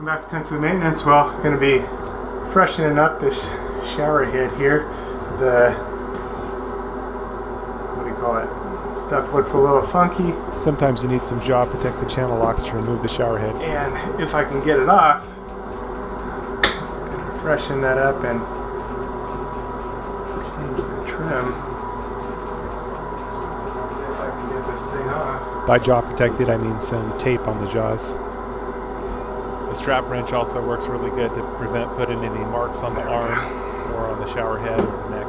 Welcome back to Kung Fu Maintenance. Well, going to be freshening up this shower head here. The, what do you call it? Stuff looks a little funky. Sometimes you need some jaw protected channel locks to remove the shower head. And if I can get it off, I'm going to freshen that up and change the trim. See if I can get this thing off. By jaw protected, I mean some tape on the jaws. The strap wrench also works really good to prevent putting any marks on the arm or on the shower head or the neck.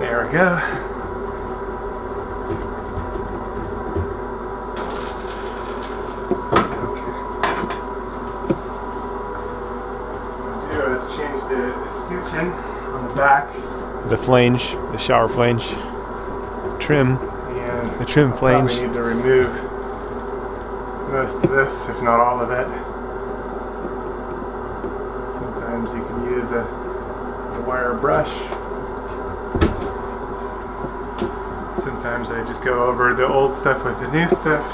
There we go. What I'll do is change the scooching on the back. The flange, the shower flange trim, and the trim flange. We need to remove most of this, if not all of it. Sometimes you can use a wire brush. Sometimes I just go over the old stuff with the new stuff.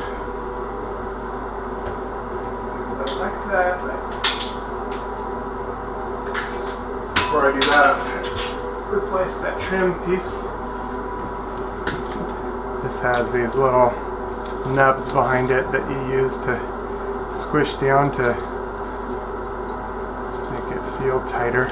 Like that. Before I do that, I'm going to replace that trim piece. This has these little nubs behind it that you use to squish down to make it seal tighter.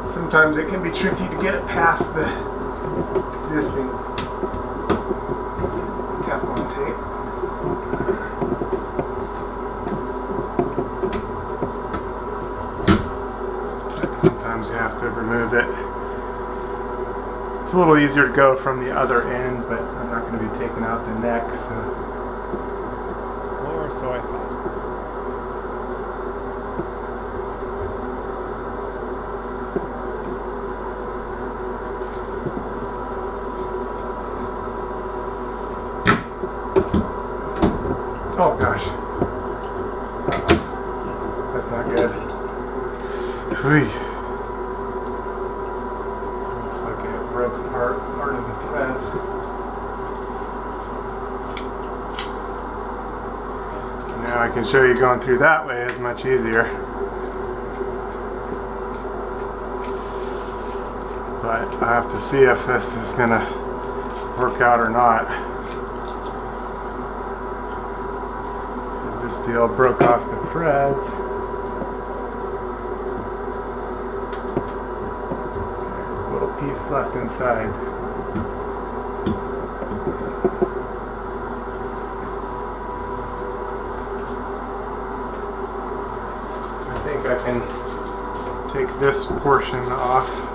Sometimes it can be tricky to get it past the existing Teflon tape. But sometimes you have to remove it. It's a little easier to go from the other end, but I'm not going to be taking out the neck, so. Or so I thought. Oh gosh, that's not good. Whee. Looks like it broke part of the threads. Now I can show you going through that way is much easier. But I have to see if this is gonna work out or not. This deal broke off the threads. There's a little piece left inside. I think I can take this portion off.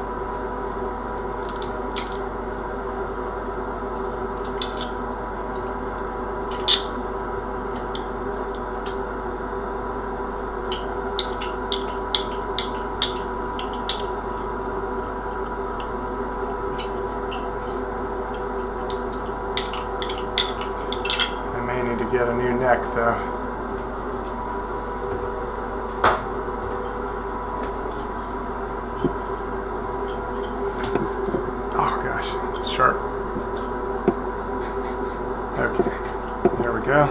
To get a new neck though. Oh gosh, it's sharp. Okay, there we go.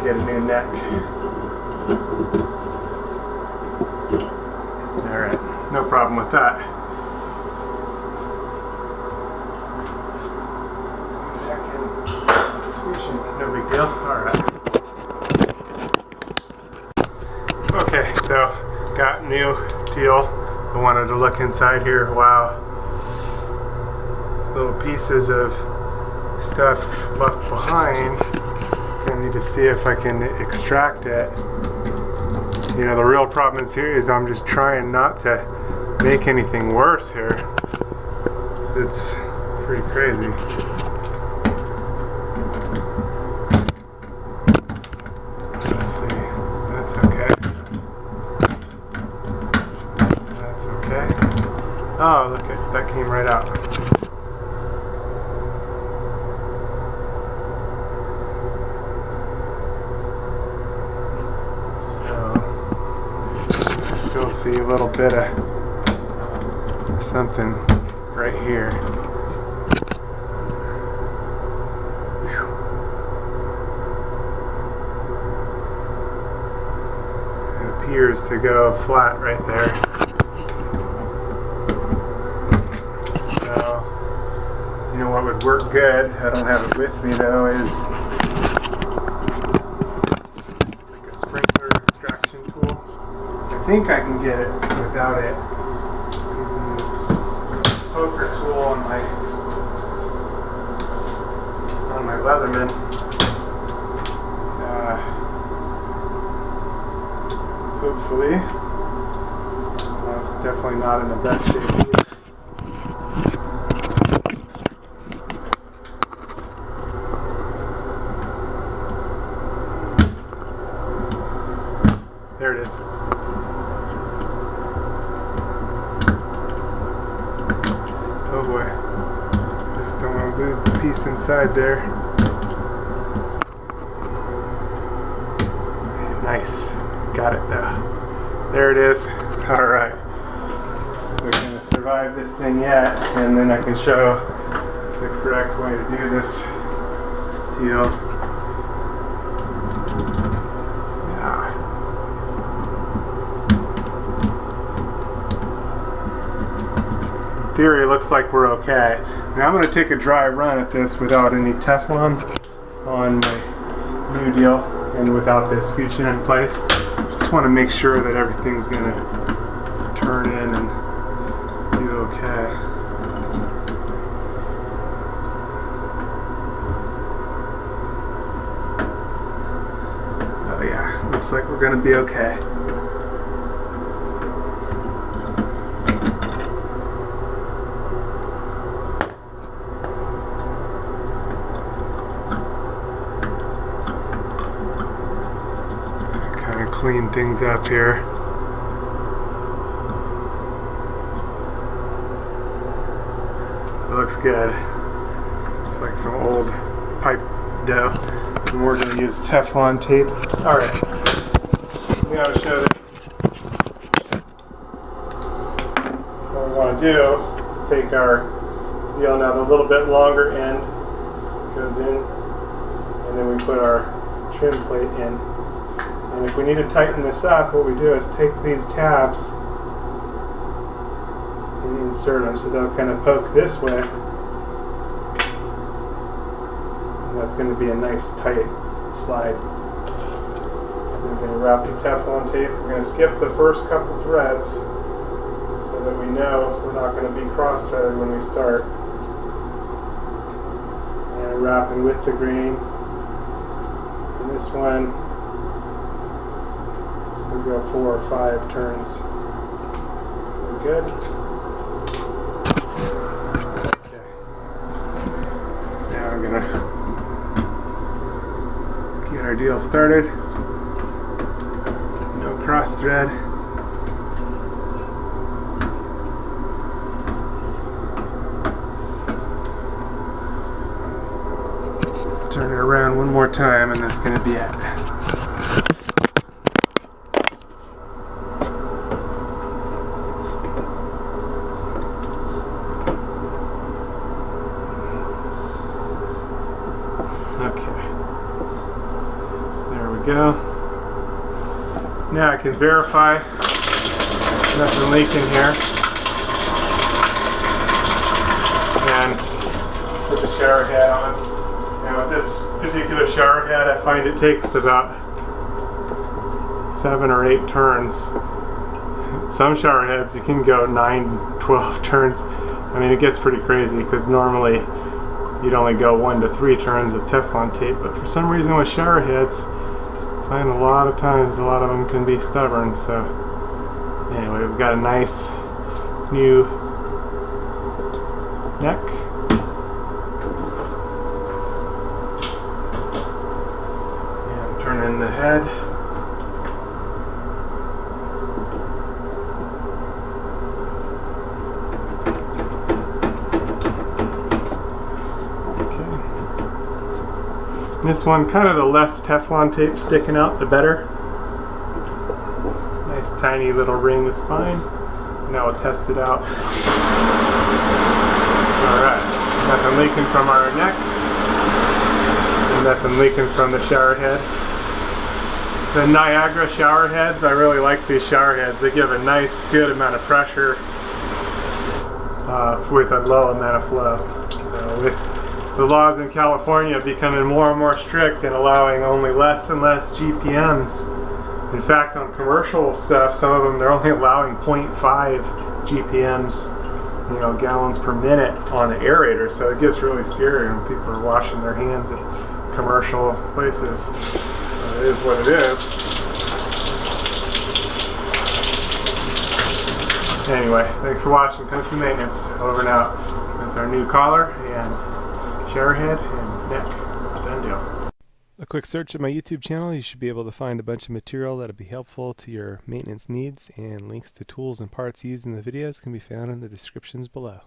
Get a new neck. Alright, no problem with that. Neck and exclusion, no big deal. Alright. Okay, so got new deal. I wanted to look inside here. Wow. These little pieces of stuff left behind can need to see if I can extract it. You know, the real problem is here is I'm just trying not to make anything worse here. So it's pretty crazy. Let's see. That's okay. That's okay. Oh, look at that, came right out. Still see a little bit of something right here. It appears to go flat right there. So, you know what would work good, I don't have it with me though, is like a sprinkler extraction tool. I think I can get it without it. Using the poker tool on my Leatherman. Hopefully. Well, it's definitely not in the best shape either. There it is. Oh boy, I just don't want to lose the piece inside there. Nice, got it though. There it is. All right, so we're going to survive this thing yet, and then I can show the correct way to do this deal. In theory, it looks like we're okay. Now I'm going to take a dry run at this without any Teflon on my new deal and without this scooching in place. Just want to make sure that everything's going to turn in and do okay. Oh yeah, looks like we're going to be okay. Clean things up here. It looks good. Looks like some old pipe dough. And we're going to use Teflon tape. Alright. We got to show this. What we want to do is take our deal now, the little bit longer end goes in, and then we put our trim plate in. And if we need to tighten this up, what we do is take these tabs and insert them so they'll kind of poke this way. And that's going to be a nice tight slide. So we're going to wrap the Teflon tape. We're going to skip the first couple threads so that we know we're not going to be cross-threaded when we start. And wrapping with the grain. And this one, we'll go 4 or 5 turns. We're good. Okay. Now we're gonna get our deal started. No cross thread. Turn it around one more time, and that's gonna be it. Go. Now I can verify nothing leaking here and put the shower head on. Now with this particular shower head, I find it takes about 7 or 8 turns. Some shower heads you can go 9, 12 turns. I mean, it gets pretty crazy because normally you'd only go 1 to 3 turns of Teflon tape, but for some reason with shower heads, I find a lot of times a lot of them can be stubborn. So anyway, we've got a nice new neck. And turn in the head. This one, kind of the less Teflon tape sticking out, the better. Nice tiny little ring is fine. Now we'll test it out. Alright, nothing leaking from our neck. And nothing leaking from the shower head. The Niagara shower heads, I really like these shower heads. They give a nice, good amount of pressure with a low amount of flow. So with the laws in California becoming more and more strict and allowing only less and less GPMs. In fact, on commercial stuff, some of them, they're only allowing 0.5 GPMs, you know, gallons per minute on the aerator. So it gets really scary when people are washing their hands at commercial places. So it is what it is. Anyway, thanks for watching Country Maintenance. Over and out. That's our new collar and shower head and neck. Done deal. A quick search of my YouTube channel, you should be able to find a bunch of material that'll be helpful to your maintenance needs, and links to tools and parts used in the videos can be found in the descriptions below.